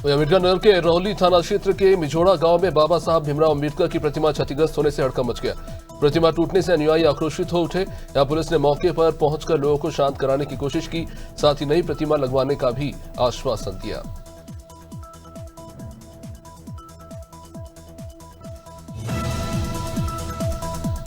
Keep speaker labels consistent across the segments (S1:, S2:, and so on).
S1: अम्बेडकर नगर के रौली थाना क्षेत्र के मिझोड़ा गांव में बाबा साहब भीमराव अम्बेडकर की प्रतिमा क्षतिग्रस्त होने से हड़कंप मच गया। प्रतिमा टूटने से अनुयायी आक्रोशित हो उठे। यहां पुलिस ने मौके पर पहुंचकर लोगों को शांत कराने की कोशिश की, साथ ही नई प्रतिमा लगवाने का भी आश्वासन दिया।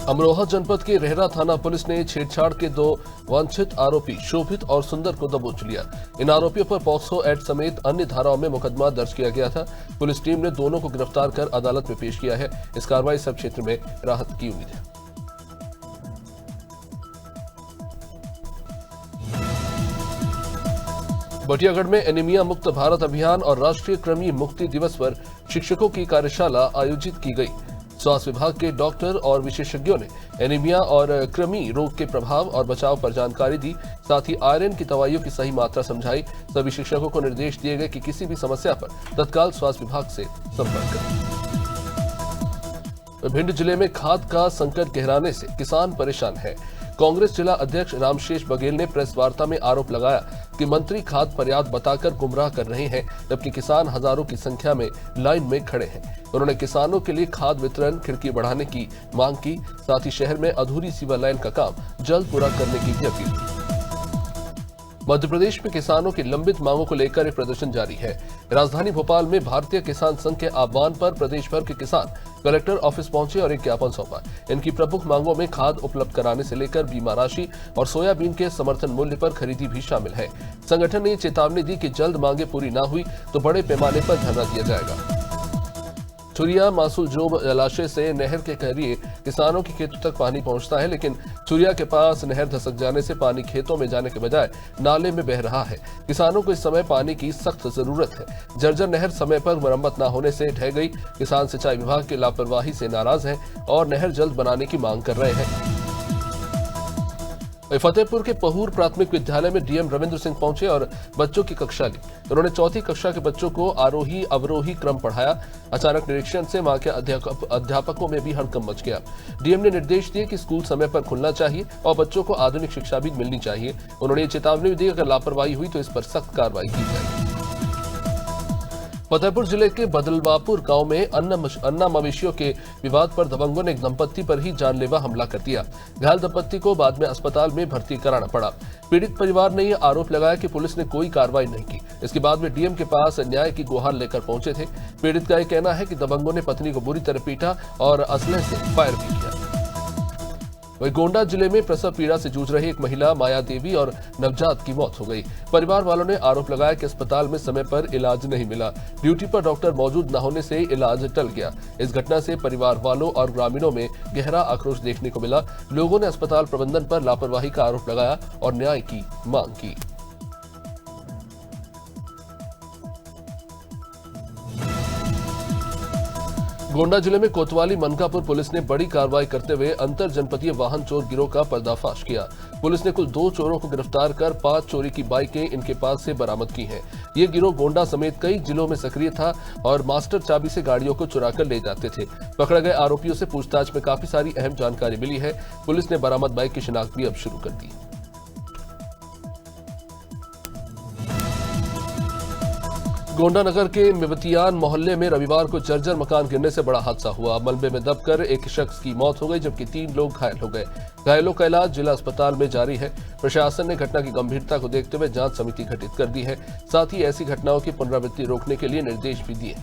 S1: अमरोहा जनपद के रेहरा थाना पुलिस ने छेड़छाड़ के 2 वांछित आरोपी शोभित और सुंदर को दबोच लिया। इन आरोपियों पर पॉक्सो एक्ट समेत अन्य धाराओं में मुकदमा दर्ज किया गया था। पुलिस टीम ने दोनों को गिरफ्तार कर अदालत में पेश किया है। इस कार्रवाई से क्षेत्र में राहत की उम्मीद है। बटियागढ़ में एनीमिया मुक्त भारत अभियान और राष्ट्रीय कृमि मुक्ति दिवस पर शिक्षकों की कार्यशाला आयोजित की गई। स्वास्थ्य विभाग के डॉक्टर और विशेषज्ञों ने एनीमिया और कृमि रोग के प्रभाव और बचाव पर जानकारी दी। साथ ही आयरन की दवाइयों की सही मात्रा समझाई। सभी शिक्षकों को निर्देश दिए गए कि किसी भी समस्या पर तत्काल स्वास्थ्य विभाग से संपर्क करें। भिंड जिले में खाद का संकट गहराने से किसान परेशान है। कांग्रेस जिला अध्यक्ष रामशेष बघेल ने प्रेस वार्ता में आरोप लगाया कि मंत्री खाद पर्याप्त बताकर गुमराह कर रहे हैं, जबकि किसान हजारों की संख्या में लाइन में खड़े हैं। उन्होंने किसानों के लिए खाद वितरण खिड़की बढ़ाने की मांग की। साथ ही शहर में अधूरी सीवर लाइन का काम जल्द पूरा करने की भी अपील की। मध्य प्रदेश में किसानों की लंबित मांगों को लेकर एक प्रदर्शन जारी है। राजधानी भोपाल में भारतीय किसान संघ के आह्वान पर प्रदेश भर के किसान कलेक्टर ऑफिस पहुंचे और एक ज्ञापन सौंपा। इनकी प्रमुख मांगों में खाद उपलब्ध कराने से लेकर बीमा राशि और सोयाबीन के समर्थन मूल्य पर खरीदी भी शामिल है। संगठन ने चेतावनी दी कि जल्द मांगे पूरी न हुई तो बड़े पैमाने पर धरना दिया जाएगा। चुरिया मासूल जोब जलाशय से नहर के जरिए किसानों के खेतों तक पानी पहुंचता है, लेकिन चुरिया के पास नहर धसक जाने से पानी खेतों में जाने के बजाय नाले में बह रहा है। किसानों को इस समय पानी की सख्त जरूरत है। जर्जर नहर समय पर मरम्मत न होने से ढह गई। किसान सिंचाई विभाग की लापरवाही से नाराज हैं और नहर जल्द बनाने की मांग कर रहे हैं। फतेहपुर के पहूर प्राथमिक विद्यालय में डीएम रविंद्र सिंह पहुंचे और बच्चों की कक्षा ली। उन्होंने चौथी कक्षा के बच्चों को आरोही अवरोही क्रम पढ़ाया। अचानक निरीक्षण से वहां के अध्यापकों में भी हड़कंप मच गया। डीएम ने निर्देश दिए कि स्कूल समय पर खुलना चाहिए और बच्चों को आधुनिक शिक्षा भी मिलनी चाहिए। उन्होंने चेतावनी भी दी अगर लापरवाही हुई तो इस पर सख्त कार्रवाई की जाएगी। फतेहपुर जिले के बदलवापुर गांव में अन्ना मवेशियों के विवाद पर दबंगों ने एक दंपत्ति पर ही जानलेवा हमला कर दिया। घायल दंपत्ति को बाद में अस्पताल में भर्ती कराना पड़ा। पीड़ित परिवार ने यह आरोप लगाया कि पुलिस ने कोई कार्रवाई नहीं की। इसके बाद वे डीएम के पास न्याय की गुहार लेकर पहुंचे थे। पीड़ित का यह कहना है कि दबंगों ने पत्नी को बुरी तरह पीटा और असलहे से फायर भी किया। वहीं गोंडा जिले में प्रसव पीड़ा से जूझ रही एक महिला माया देवी और नवजात की मौत हो गई। परिवार वालों ने आरोप लगाया कि अस्पताल में समय पर इलाज नहीं मिला। ड्यूटी पर डॉक्टर मौजूद न होने से इलाज टल गया। इस घटना से परिवार वालों और ग्रामीणों में गहरा आक्रोश देखने को मिला। लोगों ने अस्पताल प्रबंधन पर लापरवाही का आरोप लगाया और न्याय की मांग की। गोंडा जिले में कोतवाली मनकापुर पुलिस ने बड़ी कार्रवाई करते हुए अंतर जनपदीय वाहन चोर गिरोह का पर्दाफाश किया। पुलिस ने कुल 2 चोरों को गिरफ्तार कर 5 चोरी की बाइकें इनके पास से बरामद की हैं। ये गिरोह गोंडा समेत कई जिलों में सक्रिय था और मास्टर चाबी से गाड़ियों को चुराकर ले जाते थे। पकड़े गए आरोपियों से पूछताछ में काफी सारी अहम जानकारी मिली है। पुलिस ने बरामद बाइक की शिनाख्त भी अब शुरू कर दी। गोंडा नगर के मेवतियान मोहल्ले में रविवार को जर्जर मकान गिरने से बड़ा हादसा हुआ। मलबे में दबकर एक शख्स की मौत हो गई, जबकि 3 लोग घायल हो गए। घायलों का इलाज जिला अस्पताल में जारी है। प्रशासन ने घटना की गंभीरता को देखते हुए जांच समिति गठित कर दी है। साथ ही ऐसी घटनाओं की पुनरावृत्ति रोकने के लिए निर्देश भी दिए।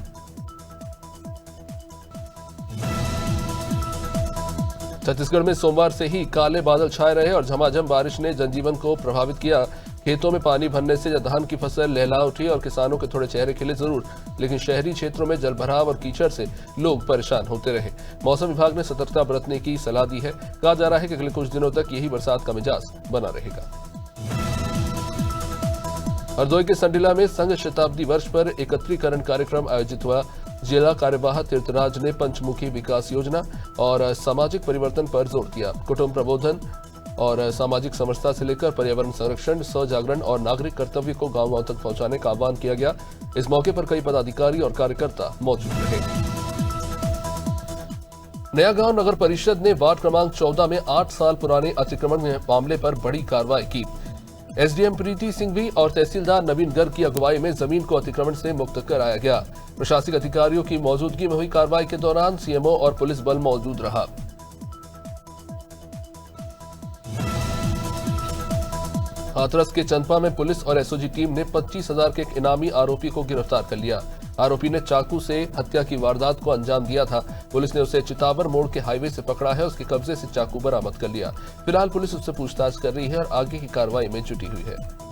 S1: छत्तीसगढ़ में सोमवार से ही काले बादल छाए रहे और झमाझम बारिश ने जनजीवन को प्रभावित किया। खेतों में पानी भरने से धान की फसल लहला उठी और किसानों के थोड़े चेहरे खिले जरूर, लेकिन शहरी क्षेत्रों में जलभराव और कीचड़ से लोग परेशान होते रहे। मौसम विभाग ने सतर्कता बरतने की सलाह दी है। कहा जा रहा है कि अगले कुछ दिनों तक यही बरसात का मिजाज बना रहेगा। हरदोई के संडिला में संघ शताब्दी वर्ष पर एकत्रीकरण कार्यक्रम आयोजित हुआ। जिला कार्यवाह तीर्थराज ने पंचमुखी विकास योजना और सामाजिक परिवर्तन पर जोर दिया। कुटुंब प्रबोधन और सामाजिक समरसता से लेकर पर्यावरण संरक्षण, स्वजागरण और नागरिक कर्तव्य को गांव-गांव तक पहुंचाने का आह्वान किया गया। इस मौके पर कई पदाधिकारी और कार्यकर्ता मौजूद रहे। नया गांव नगर परिषद ने वार्ड क्रमांक 14 में 8 साल पुराने अतिक्रमण मामले पर बड़ी कार्रवाई की। एसडीएम प्रीति सिंघवी और तहसीलदार नवीन गर्ग की अगुवाई में जमीन को अतिक्रमण से मुक्त कराया गया। प्रशासनिक अधिकारियों की मौजूदगी में हुई कार्रवाई के दौरान सीएमओ और पुलिस बल मौजूद रहा। हाथरस के चंदपा में पुलिस और एसओजी टीम ने 25,000 के एक इनामी आरोपी को गिरफ्तार कर लिया। आरोपी ने चाकू से हत्या की वारदात को अंजाम दिया था। पुलिस ने उसे चितावर मोड़ के हाईवे से पकड़ा है। उसके कब्जे से चाकू बरामद कर लिया। फिलहाल पुलिस उससे पूछताछ कर रही है और आगे की कार्रवाई में जुटी हुई है।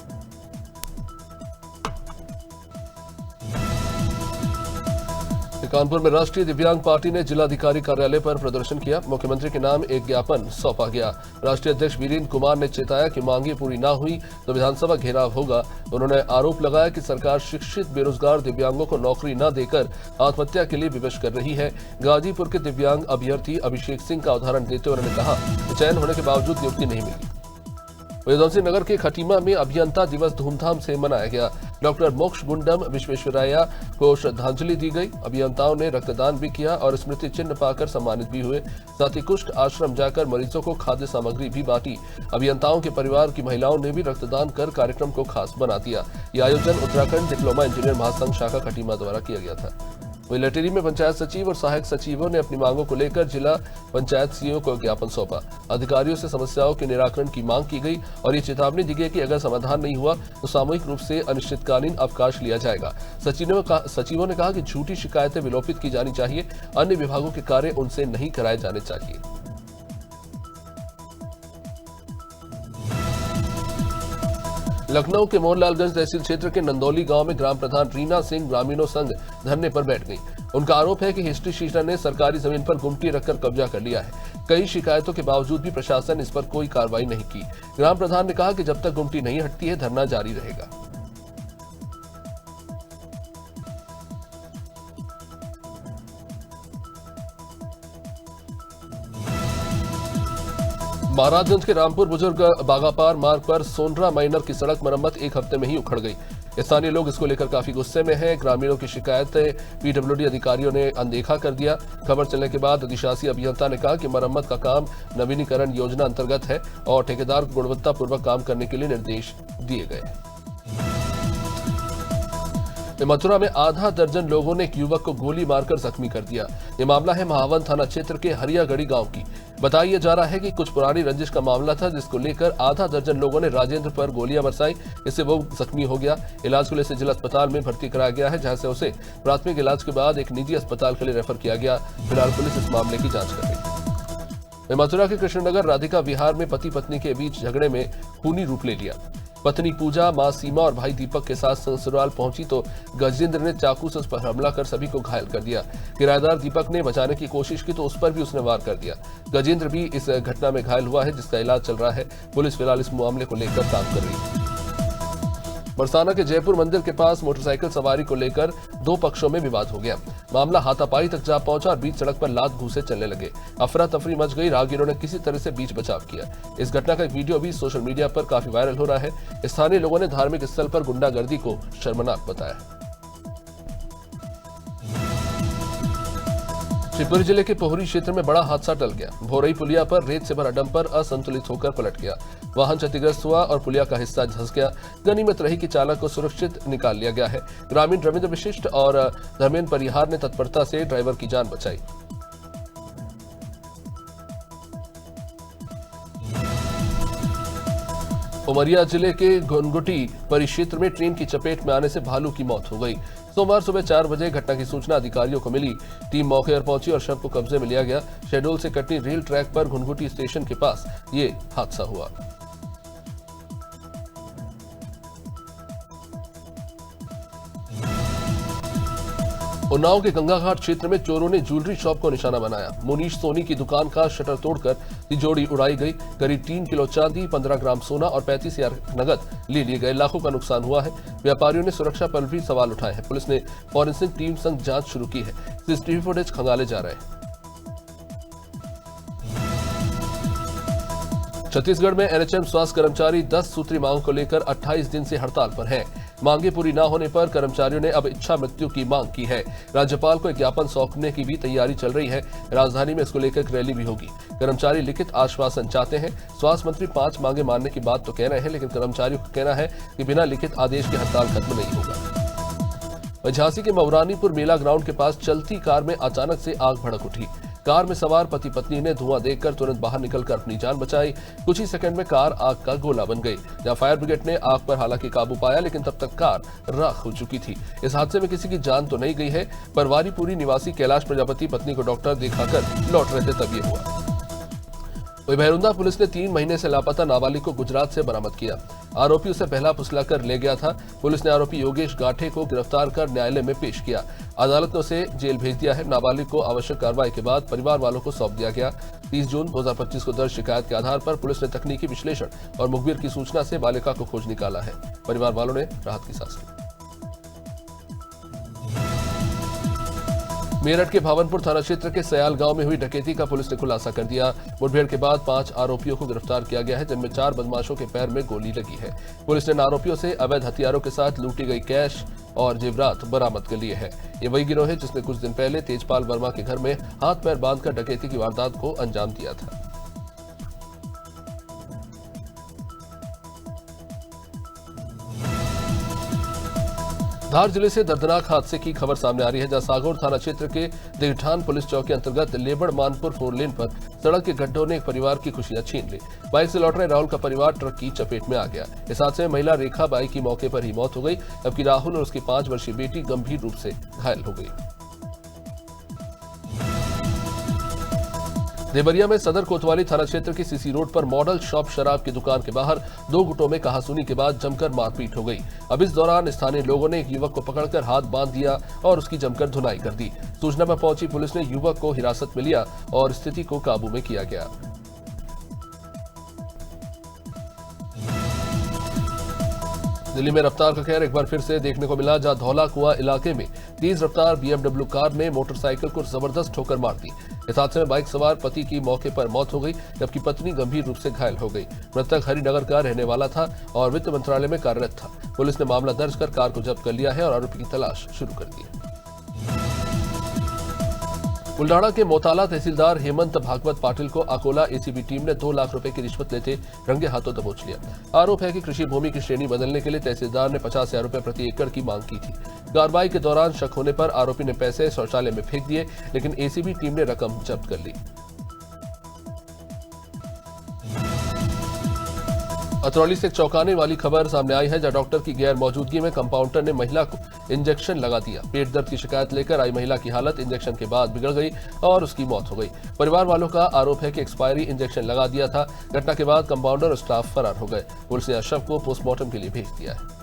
S1: कानपुर में राष्ट्रीय दिव्यांग पार्टी ने जिलाधिकारी कार्यालय पर प्रदर्शन किया। मुख्यमंत्री के नाम एक ज्ञापन सौंपा गया। राष्ट्रीय अध्यक्ष वीरेंद्र कुमार ने चेताया कि मांगे पूरी न हुई तो विधानसभा घेराव होगा। उन्होंने आरोप लगाया कि सरकार शिक्षित बेरोजगार दिव्यांगों को नौकरी न देकर आत्महत्या के लिए विवश कर रही है। गाजीपुर के दिव्यांग अभ्यर्थी अभिषेक सिंह का उदाहरण देते हुए उन्होंने कहा कि चयन होने के बावजूद नियुक्ति नहीं मिली। उधमसिंह नगर के खटीमा में अभियंता दिवस धूमधाम से मनाया गया। डॉक्टर मोक्ष गुंडम विश्वेश्वरैया को श्रद्धांजलि दी गई। अभियंताओं ने रक्तदान भी किया और स्मृति चिन्ह पाकर सम्मानित भी हुए। साथ ही कुष्ठ आश्रम जाकर मरीजों को खाद्य सामग्री भी बांटी। अभियंताओं के परिवार की महिलाओं ने भी रक्तदान कर कार्यक्रम को खास बना दिया। ये आयोजन उत्तराखंड डिप्लोमा इंजीनियर महासंघ शाखा खटीमा द्वारा किया गया था। वहीं लटेरी में पंचायत सचिव और सहायक सचिवों ने अपनी मांगों को लेकर जिला पंचायत सीईओ को ज्ञापन सौंपा। अधिकारियों से समस्याओं के निराकरण की मांग की गई और ये चेतावनी दी गई कि अगर समाधान नहीं हुआ तो सामूहिक रूप से अनिश्चितकालीन अवकाश लिया जाएगा। सचिवों ने कहा कि झूठी शिकायतें विलोपित की जानी चाहिए। अन्य विभागों के कार्य उनसे नहीं कराए जाने चाहिए। लखनऊ के मोहनलालगंज तहसील क्षेत्र के नंदौली गांव में ग्राम प्रधान रीना सिंह ग्रामीणों संग धरने पर बैठ गई। उनका आरोप है कि हिस्ट्री शीटर ने सरकारी जमीन पर गुमटी रखकर कब्जा कर लिया है। कई शिकायतों के बावजूद भी प्रशासन इस पर कोई कार्रवाई नहीं की। ग्राम प्रधान ने कहा कि जब तक गुमटी नहीं हटती है धरना जारी रहेगा। महाराजगंज के रामपुर बुजुर्ग बागापार मार्ग पर सोनरा माइनर की सड़क मरम्मत एक हफ्ते में ही उखड़ गई। स्थानीय लोग इसको लेकर काफी गुस्से में हैं। ग्रामीणों की शिकायतें पीडब्ल्यूडी अधिकारियों ने अनदेखा कर दिया। खबर चलने के बाद अधिशासी अभियंता ने कहा कि मरम्मत का काम नवीनीकरण योजना अंतर्गत है और ठेकेदार को गुणवत्तापूर्वक काम करने के लिए निर्देश दिए गए। मथुरा में आधा दर्जन लोगों ने एक युवक को गोली मारकर जख्मी कर दिया। ये मामला है महावन थाना क्षेत्र के हरियागढ़ी गांव की। बताया जा रहा है कि कुछ पुरानी रंजिश का मामला था, जिसको लेकर आधा दर्जन लोगों ने राजेंद्र पर गोलियां बरसाई। इससे वो जख्मी हो गया। इलाज के लिए उसे जिला अस्पताल में भर्ती कराया गया है, जहां से उसे प्राथमिक इलाज के बाद एक निजी अस्पताल के लिए रेफर किया गया। फिलहाल पुलिस इस मामले की जांच कर रही है। मथुरा के कृष्णनगर राधिका विहार में पति पत्नी के बीच झगड़े में खूनी रूप ले लिया। पत्नी पूजा, मां सीमा और भाई दीपक के साथ ससुराल पहुंची तो गजेंद्र ने चाकू से उस पर हमला कर सभी को घायल कर दिया। किराएदार दीपक ने बचाने की कोशिश की तो उस पर भी उसने वार कर दिया। गजेंद्र भी इस घटना में घायल हुआ है, जिसका इलाज चल रहा है। पुलिस फिलहाल इस मामले को लेकर काम कर रही है। बरसाना के जयपुर मंदिर के पास मोटरसाइकिल सवारी को लेकर दो पक्षों में विवाद हो गया। मामला हाथापाई तक जा पहुंचा और बीच सड़क पर लात घूंसे चलने लगे। अफरा तफरी मच गई। राहगीरों ने किसी तरह से बीच बचाव किया। इस घटना का एक वीडियो भी सोशल मीडिया पर काफी वायरल हो रहा है। स्थानीय लोगों ने धार्मिक स्थल पर गुंडागर्दी को शर्मनाक बताया। शिवपुरी जिले के पोहरी क्षेत्र में बड़ा हादसा टल गया। भोरई पुलिया पर रेत से भरा डंपर असंतुलित होकर पलट गया। वाहन क्षतिग्रस्त हुआ और पुलिया का हिस्सा धंस गया। गनीमत रही कि चालक को सुरक्षित निकाल लिया गया है। ग्रामीण रविंद्र विशिष्ट और धर्मेंद्र परिहार ने तत्परता से ड्राइवर की जान बचाई। उमरिया जिले के घुनघुटी परिक्षेत्र में ट्रेन की चपेट में आने से भालू की मौत हो गई। सोमवार सुबह 4 बजे घटना की सूचना अधिकारियों को मिली। टीम मौके पर पहुंची और शव को कब्जे में लिया गया। शेड्यूल से कटनी रेल ट्रैक पर घुनघुटी स्टेशन के पास ये हादसा हुआ। उन्नाव के गंगाघाट क्षेत्र में चोरों ने ज्वेलरी शॉप को निशाना बनाया। मुनीश सोनी की दुकान का शटर तोड़कर तिजोरी उड़ाई गई। करीब 3 किलो चांदी, 15 ग्राम सोना और 35,000 नगद ले लिए गए। लाखों का नुकसान हुआ है। व्यापारियों ने सुरक्षा पर भी सवाल उठाए हैं। पुलिस ने फॉरेंसिक टीम संग जांच शुरू की है। सीसीटीवी फुटेज खंगाले जा रहे हैं। छत्तीसगढ़ में एनएचएम स्वास्थ्य कर्मचारी 10 सूत्री मांग को लेकर 28 दिन से हड़ताल पर हैं। मांगे पूरी न होने पर कर्मचारियों ने अब इच्छा मृत्यु की मांग की है। राज्यपाल को एक ज्ञापन सौंपने की भी तैयारी चल रही है। राजधानी में इसको लेकर एक रैली भी होगी। कर्मचारी लिखित आश्वासन चाहते हैं। स्वास्थ्य मंत्री 5 मांगे मानने की बात तो कह रहे हैं, लेकिन कर्मचारियों का कहना है कि बिना लिखित आदेश की हड़ताल खत्म नहीं होगा। झांसी के मऊरानीपुर मेला ग्राउंड के पास चलती कार में अचानक से आग भड़क उठी। कार में सवार पति पत्नी ने धुआं देखकर तुरंत बाहर निकलकर अपनी जान बचाई। कुछ ही सेकंड में कार आग का गोला बन गई। जहां फायर ब्रिगेड ने आग पर हालांकि काबू पाया, लेकिन तब तक कार राख हो चुकी थी। इस हादसे में किसी की जान तो नहीं गई है, पर वारीपुरी निवासी कैलाश प्रजापति पत्नी को डॉक्टर दिखाकर लौट रहे थे तब ये हुआ। वही भैरुंदा पुलिस ने 3 महीने से लापता नाबालिग को गुजरात से बरामद किया। आरोपी उसे पहला फुसलाकर ले गया था। पुलिस ने आरोपी योगेश गाठे को गिरफ्तार कर न्यायालय में पेश किया। अदालत ने उसे जेल भेज दिया है। नाबालिग को आवश्यक कार्रवाई के बाद परिवार वालों को सौंप दिया गया। 30 जून 2025 को दर्ज शिकायत के आधार पर पुलिस ने तकनीकी विश्लेषण और मुखबिर की सूचना से बालिका को खोज निकाला है। परिवार वालों ने राहत की सांस ली। मेरठ के भावनपुर थाना क्षेत्र के सयाल गांव में हुई डकैती का पुलिस ने खुलासा कर दिया। मुठभेड़ के बाद 5 आरोपियों को गिरफ्तार किया गया है, जिनमें 4 बदमाशों के पैर में गोली लगी है। पुलिस ने इन आरोपियों से अवैध हथियारों के साथ लूटी गई कैश और जेवरात बरामद कर लिए हैं। ये वही गिरोह है जिसने कुछ दिन पहले तेजपाल वर्मा के घर में हाथ पैर बांधकर डकैती की वारदात को अंजाम दिया था। धार जिले से दर्दनाक हादसे की खबर सामने आ रही है, जहां सागौर थाना क्षेत्र के देवठान पुलिस चौकी अंतर्गत लेबड़ मानपुर 4 लेन पर सड़क के गड्ढों ने एक परिवार की खुशियां छीन ली। बाइक से लौट रहे राहुल का परिवार ट्रक की चपेट में आ गया। इस हादसे में महिला रेखा बाई की मौके पर ही मौत हो गई, जबकि राहुल और उसकी 5 वर्षीय बेटी गंभीर रूप से घायल हो गई। देवरिया में सदर कोतवाली थाना क्षेत्र की सीसी रोड पर मॉडल शॉप शराब की दुकान के बाहर 2 गुटों में कहासुनी के बाद जमकर मारपीट हो गई। अब इस दौरान स्थानीय लोगों ने एक युवक को पकड़कर हाथ बांध दिया और उसकी जमकर धुनाई कर दी। सूचना पर पहुंची पुलिस ने युवक को हिरासत में लिया और स्थिति को काबू में किया गया। दिल्ली में रफ्तार का कहर एक बार फिर से देखने को मिला, जहां धौला कुआं इलाके में तेज रफ्तार BMW कार ने मोटरसाइकिल को जबरदस्त ठोकर मार दी। इस हादसे में बाइक सवार पति की मौके पर मौत हो गई, जबकि पत्नी गंभीर रूप से घायल हो गई। मृतक हरिनगर का रहने वाला था और वित्त मंत्रालय में कार्यरत था। पुलिस ने मामला दर्ज कर कार को जब्त कर लिया है और आरोपी की तलाश शुरू कर दी है। बुल्ढाणा के मोताला तहसीलदार हेमंत भागवत पाटिल को अकोला एसीबी टीम ने 2 लाख रुपए की रिश्वत लेते रंगे हाथों दबोच लिया। आरोप है कि कृषि भूमि की श्रेणी बदलने के लिए तहसीलदार ने 50,000 रुपए प्रति एकड़ की मांग की थी। कार्रवाई के दौरान शक होने पर आरोपी ने पैसे शौचालय में फेंक दिए, लेकिन एसीबी टीम ने रकम जब्त कर ली। अतरौली से एक चौंकाने वाली खबर सामने आई है, जहां डॉक्टर की गैर मौजूदगी में कंपाउंडर ने महिला को इंजेक्शन लगा दिया। पेट दर्द की शिकायत लेकर आई महिला की हालत इंजेक्शन के बाद बिगड़ गई और उसकी मौत हो गई। परिवार वालों का आरोप है कि एक्सपायरी इंजेक्शन लगा दिया था। घटना के बाद कंपाउंडर और स्टाफ फरार हो गए। पुलिस ने शव को पोस्टमार्टम के लिए भेज दिया है।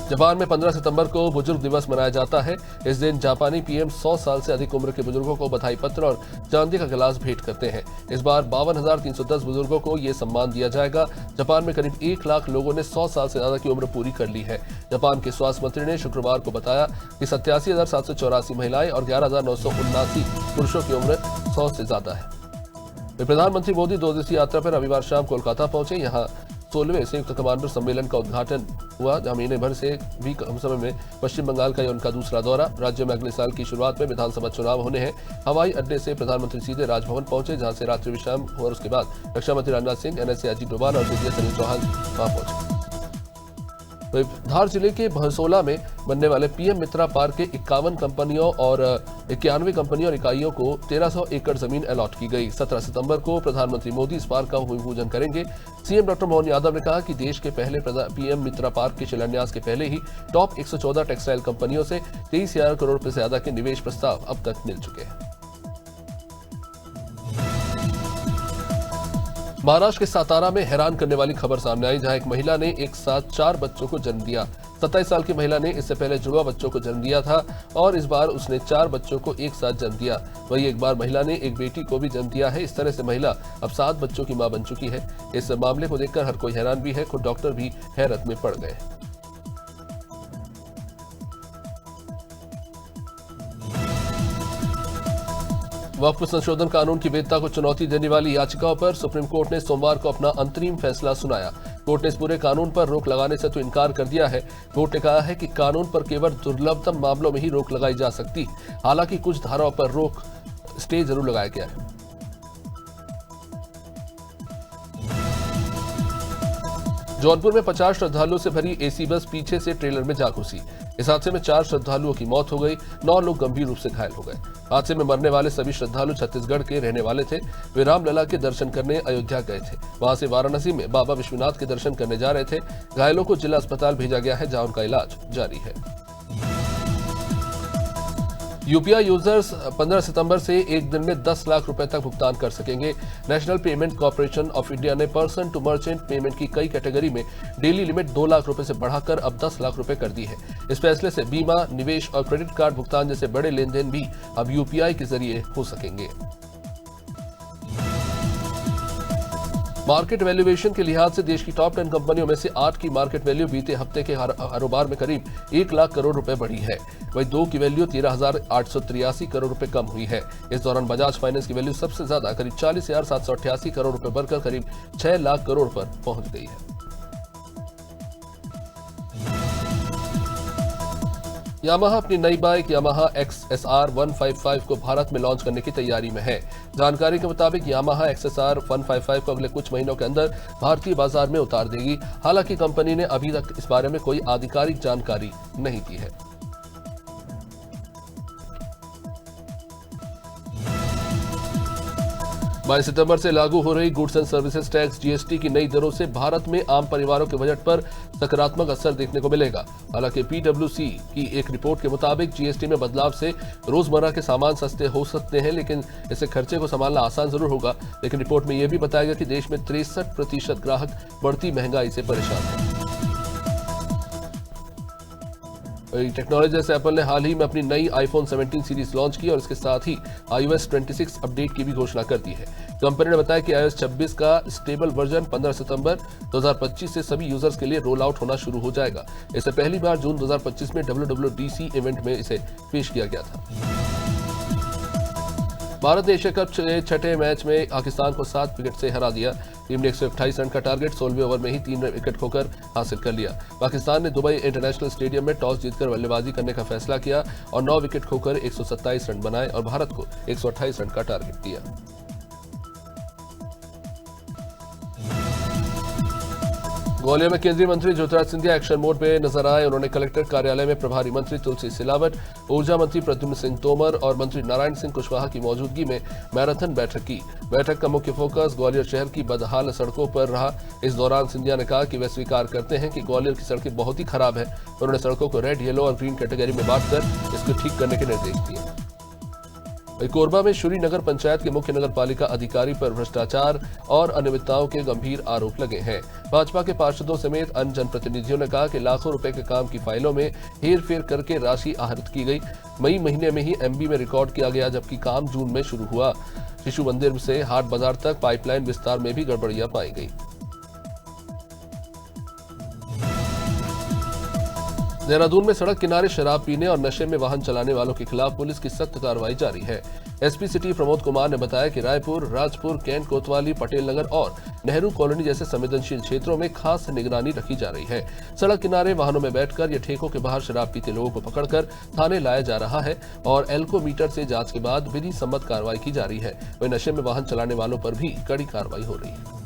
S1: जापान में 15 सितंबर को बुजुर्ग दिवस मनाया जाता है। इस दिन जापानी पीएम 100 साल से अधिक उम्र के बुजुर्गों को बधाई पत्र और चांदी का गिलास भेंट करते हैं। इस बार 52,310 बुजुर्गों को ये सम्मान दिया जाएगा। जापान में करीब 1 लाख लोगों ने 100 साल से ज्यादा की उम्र पूरी कर ली है। जापान के स्वास्थ्य मंत्री ने शुक्रवार को बताया कि 87,784 महिलाएं और 11,979 पुरुषों की उम्र 100 से ज्यादा है। प्रधानमंत्री मोदी 2 दिवसीय यात्रा पर रविवार शाम कोलकाता पहुंचे। यहाँ 16वें संयुक्त कमांडर सम्मेलन का उद्घाटन हुआ, जहां महीने भर से भी कम समय में पश्चिम बंगाल का यह उनका दूसरा दौरा। राज्य में अगले साल की शुरुआत में विधानसभा चुनाव होने हैं। हवाई अड्डे से प्रधानमंत्री सीधे राजभवन पहुंचे, जहां से रात्रि विश्राम और उसके बाद रक्षा मंत्री राजनाथ सिंह, NSA अजीत डोभाल और CDS अनिल चौहान वहां पहुंचे। धार जिले के भसोला में बनने वाले PM मित्रा पार्क के 51 कंपनियों और 91 कंपनियों और इकाइयों को 1300 एकड़ जमीन अलॉट की गई। 17 सितंबर को प्रधानमंत्री मोदी इस पार्क का भूमि पूजन करेंगे। CM डॉक्टर मोहन यादव ने कहा कि देश के पहले PM मित्रा पार्क के शिलान्यास के पहले ही टॉप 114 टेक्सटाइल कंपनियों से 23,000 करोड़ रुपए से ज्यादा के निवेश प्रस्ताव अब तक मिल चुके हैं। महाराष्ट्र के सातारा में हैरान करने वाली खबर सामने आई, जहां एक महिला ने एक साथ 4 बच्चों को जन्म दिया। 27 साल की महिला ने इससे पहले जुड़वा बच्चों को जन्म दिया था और इस बार उसने 4 बच्चों को एक साथ जन्म दिया। वहीं एक बार महिला ने एक बेटी को भी जन्म दिया है। इस तरह से महिला अब 7 बच्चों की मां बन चुकी है। इस मामले को देखकर हर कोई हैरान भी है, खुद डॉक्टर भी हैरत में पड़ गए। वक्फ संशोधन कानून की वैधता को चुनौती देने वाली याचिकाओं पर सुप्रीम कोर्ट ने सोमवार को अपना अंतरिम फैसला सुनाया। कोर्ट ने इस पूरे कानून पर रोक लगाने से तो इनकार कर दिया है। कोर्ट ने कहा है कि कानून पर केवल दुर्लभतम मामलों में ही रोक लगाई जा सकती। हालांकि कुछ धाराओं पर रोक स्टे जरूर लगाया गया है। जौनपुर में 50 श्रद्धालुओं से भरी एसी बस पीछे से ट्रेलर में जा घुसी। इस हादसे में 4 श्रद्धालुओं की मौत हो गई, 9 लोग गंभीर रूप से घायल हो गए। हादसे में मरने वाले सभी श्रद्धालु छत्तीसगढ़ के रहने वाले थे। वे रामलला के दर्शन करने अयोध्या गए थे। वहां से वाराणसी में बाबा विश्वनाथ के दर्शन करने जा रहे थे। घायलों को जिला अस्पताल भेजा गया है, जहां उनका इलाज जारी है। यूपीआई यूजर्स 15 सितंबर से एक दिन में 10 लाख रुपए तक भुगतान कर सकेंगे। National payment corporation of India ने पर्सन टू मर्चेंट पेमेंट की कई कैटेगरी में डेली लिमिट 2 लाख रुपए से बढ़ाकर अब 10 लाख रुपए कर दी है। इस फैसले से बीमा, निवेश और क्रेडिट कार्ड भुगतान जैसे बड़े लेन देन भी अब यूपीआई के जरिए हो सकेंगे। मार्केट वैल्यूएशन के लिहाज से देश की टॉप 10 कंपनियों में से 8 की मार्केट वैल्यू बीते हफ्ते के कारोबार में करीब 1 लाख करोड़ रुपए बढ़ी है। वहीं 2 की वैल्यू 13,883 करोड़ रुपए कम हुई है। इस दौरान बजाज फाइनेंस की वैल्यू सबसे ज्यादा करीब 40,788 करोड़ रुपए बढ़कर करीब 6 लाख करोड़ पर पहुंच गई है। यामाहा अपनी नई बाइक यामाहा XSR 155 को भारत में लॉन्च करने की तैयारी में है। जानकारी के मुताबिक यामाहा XSR 155 को अगले कुछ महीनों के अंदर भारतीय बाजार में उतार देगी। हालांकि कंपनी ने अभी तक इस बारे में कोई आधिकारिक जानकारी नहीं दी है। 22 सितंबर से लागू हो रही goods and services tax GST की नई दरों से भारत में आम परिवारों के बजट पर सकारात्मक असर देखने को मिलेगा। हालांकि PwC की एक रिपोर्ट के मुताबिक GST में बदलाव से रोजमर्रा के सामान सस्ते हो सकते हैं, लेकिन इससे खर्चे को संभालना आसान जरूर होगा। लेकिन रिपोर्ट में यह भी बताया गया कि देश में 63% ग्राहक बढ़ती महंगाई से परेशान हैं। टेक्नोलॉजी जैसे एप्पल ने हाल ही में अपनी नई iPhone 17 सीरीज लॉन्च की और इसके साथ ही iOS 26 अपडेट की भी घोषणा कर दी है। कंपनी ने बताया कि iOS 26 का स्टेबल वर्जन 15 सितंबर 2025 से सभी यूजर्स के लिए रोल आउट होना शुरू हो जाएगा। इससे पहली बार जून 2025 में WWDC इवेंट में इसे पेश किया गया था। भारत ने एशिया कप के छठे मैच में पाकिस्तान को 7 विकेट से हरा दिया। टीम ने 128 रन का टारगेट 16वें ओवर में ही 3 विकेट खोकर हासिल कर लिया। पाकिस्तान ने दुबई इंटरनेशनल स्टेडियम में टॉस जीतकर बल्लेबाजी करने का फैसला किया और 9 विकेट खोकर 127 रन बनाए और भारत को 128 रन का टारगेट दिया। ग्वालियर में केंद्रीय मंत्री ज्योतिराज सिंधिया एक्शन मोड पे नजर आए। उन्होंने कलेक्टर कार्यालय में प्रभारी मंत्री तुलसी सिलावट, ऊर्जा मंत्री प्रद्युम्न सिंह तोमर और मंत्री नारायण सिंह कुशवाहा की मौजूदगी में मैराथन बैठक की। बैठक का मुख्य फोकस ग्वालियर शहर की बदहाल सड़कों पर रहा। इस दौरान सिंधिया ने कहा कि वे स्वीकार करते हैं कि ग्वालियर की सड़कें बहुत ही खराब है। उन्होंने सड़कों को रेड, येलो और ग्रीन कैटेगरी में बांटकर इसको ठीक करने के निर्देश दिए। कोरबा में शुरी नगर पंचायत के मुख्य नगर पालिका अधिकारी पर भ्रष्टाचार और अनियमितताओं के गंभीर आरोप लगे हैं। भाजपा के पार्षदों समेत अन्य जनप्रतिनिधियों ने कहा कि लाखों रुपए के काम की फाइलों में हेरफेर करके राशि आहरित की गई। मई महीने में ही MB में रिकॉर्ड किया गया, जबकि काम जून में शुरू हुआ। शिशु मंदिर से हाट बाजार तक पाइपलाइन विस्तार में भी गड़बड़ियां पाई गई। देहरादून में सड़क किनारे शराब पीने और नशे में वाहन चलाने वालों के खिलाफ पुलिस की सख्त कार्रवाई जारी है। SP सिटी प्रमोद कुमार ने बताया कि रायपुर, राजपुर, कैंट कोतवाली, पटेल नगर और नेहरू कॉलोनी जैसे संवेदनशील क्षेत्रों में खास निगरानी रखी जा रही है। सड़क किनारे वाहनों में बैठकर या ठेकों के बाहर शराब पीते लोगों को पकड़कर थाने लाया जा रहा है और एल्को मीटर से जांच के बाद विधि सम्मत कार्रवाई की जा रही है। वहीं नशे में वाहन चलाने वालों पर भी कड़ी कार्रवाई हो रही है।